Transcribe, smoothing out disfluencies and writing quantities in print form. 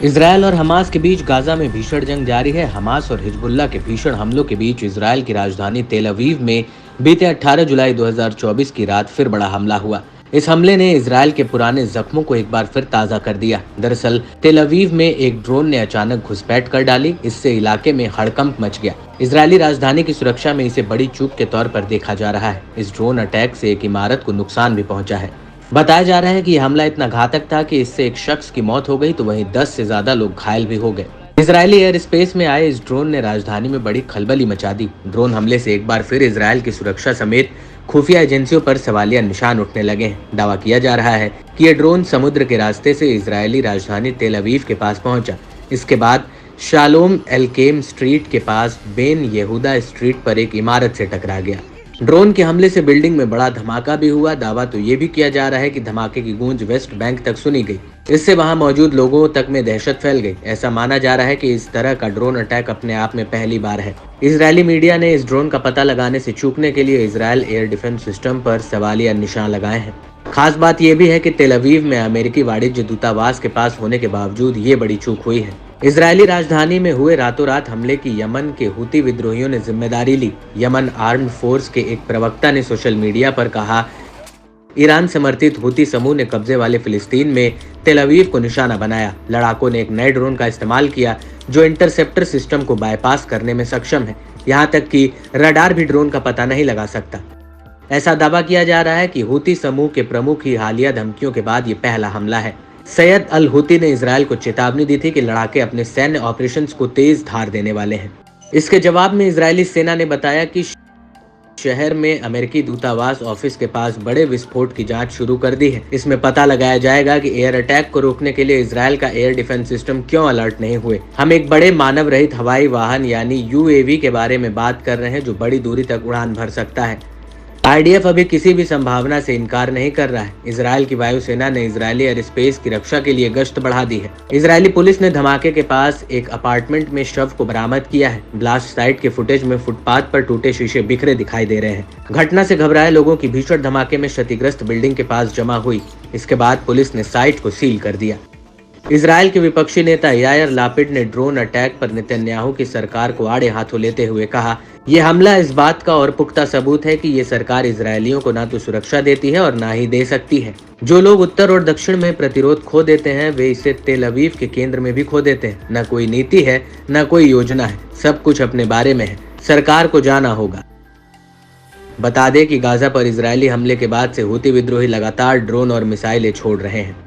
Israel और Hamas के बीच Gaza में भीषण जंग जारी है। हमास और हिजबुल्लाह के भीषण हमलों के बीच इजरायल की राजधानी तेल अवीव में बीते 18 जुलाई 2024 की रात फिर बड़ा हमला हुआ। इस हमले ने इजरायल के पुराने जख्मों को एक बार फिर ताजा कर दिया। दरअसल तेल अवीव में एक ड्रोन ने अचानक घुसपैठ कर डाली। इससे इलाके में हड़कंप मच गया। इजरायली राजधानी की सुरक्षा में इसे बड़ी चूक के तौर पर देखा जा रहा है। इस ड्रोन अटैक से एक इमारत को नुकसान भी पहुंचा है। बताया जा रहा है कि यह हमला इतना घातक था कि इससे एक शख्स की मौत हो गई तो वहीं 10 से ज्यादा लोग घायल भी हो गए। इजरायली एयर स्पेस में आए इस ड्रोन ने राजधानी में बड़ी खलबली मचा दी। ड्रोन हमले से एक बार फिर इजरायल की सुरक्षा समेत खुफिया एजेंसियों पर सवालिया निशान उठने लगे हैं। दावा किया जा रहा है कि यह ड्रोन समुद्र के रास्ते से इजरायली राजधानी तेल अवीव के पास पहुंचा। इसके बाद शालोम एलकेम स्ट्रीट के पास बेन यहूदा स्ट्रीट पर एक इमारत से टकरा गया। ड्रोन के हमले से बिल्डिंग में बड़ा धमाका भी हुआ। दावा तो ये भी किया जा रहा है कि धमाके की गूंज वेस्ट बैंक तक सुनी गई। इससे वहां मौजूद लोगों तक में दहशत फैल गई। ऐसा माना जा रहा है कि इस तरह का ड्रोन अटैक अपने आप में पहली बार है। इजरायली मीडिया ने इस ड्रोन का पता लगाने से चूकने के लिए इजरायल एयर डिफेंस सिस्टम पर सवालिया निशान लगाए हैं। खास बात यह भी है कि तेल अवीव में अमेरिकी वाणिज्य दूतावास के पास होने के बावजूद ये बड़ी चूक हुई है। इजरायली राजधानी में हुए रातों रात हमले की यमन के हुती विद्रोहियों ने जिम्मेदारी ली। यमन आर्म्ड फोर्स के एक प्रवक्ता ने सोशल मीडिया पर कहा, ईरान समर्थित हुती समूह ने कब्जे वाले फिलिस्तीन में तेल अवीव को निशाना बनाया। लड़ाकों ने एक नए ड्रोन का इस्तेमाल किया जो इंटरसेप्टर सिस्टम को बाईपास करने में सक्षम है। यहाँ तक कि रडार भी ड्रोन का पता नहीं लगा सकता। ऐसा दावा किया जा रहा है कि हुती समूह के प्रमुख की हालिया धमकियों के बाद ये पहला हमला है। सैयद अल हुती ने इजरायल को चेतावनी दी थी कि लड़ाके अपने सैन्य ऑपरेशंस को तेज धार देने वाले हैं। इसके जवाब में इजरायली सेना ने बताया कि शहर में अमेरिकी दूतावास ऑफिस के पास बड़े विस्फोट की जांच शुरू कर दी है। इसमें पता लगाया जाएगा कि एयर अटैक को रोकने के लिए इजरायल का एयर डिफेंस सिस्टम क्यों अलर्ट नहीं हुए। हम एक बड़े मानव रहित हवाई वाहन यानी यूएवी के बारे में बात कर रहे हैं जो बड़ी दूरी तक उड़ान भर सकता है। आईडीएफ अभी किसी भी संभावना से इनकार नहीं कर रहा है। इजरायल की वायुसेना ने इजरायली एयर स्पेस की रक्षा के लिए गश्त बढ़ा दी है। इजरायली पुलिस ने धमाके के पास एक अपार्टमेंट में शव को बरामद किया है। ब्लास्ट साइट के फुटेज में फुटपाथ पर टूटे शीशे बिखरे दिखाई दे रहे हैं। घटना से घबराए लोगों की भीषण धमाके में क्षतिग्रस्त बिल्डिंग के पास जमा हुई। इसके बाद पुलिस ने साइट को सील कर दिया। इजरायल के विपक्षी नेता यायर लापिड ने ड्रोन अटैक पर नेतन्याहू की सरकार को आड़े हाथों लेते हुए कहा, यह हमला इस बात का और पुख्ता सबूत है कि ये सरकार इजरायलियों को ना तो सुरक्षा देती है और ना ही दे सकती है। जो लोग उत्तर और दक्षिण में प्रतिरोध खो देते हैं वे इसे तेल अवीव के केंद्र में भी खो देते हैं। न कोई नीति है, न कोई योजना है, सब कुछ अपने बारे में है। सरकार को जाना होगा। बता दें कि गाजा पर इजरायली हमले के बाद से हुती विद्रोही लगातार ड्रोन और मिसाइलें छोड़ रहे हैं।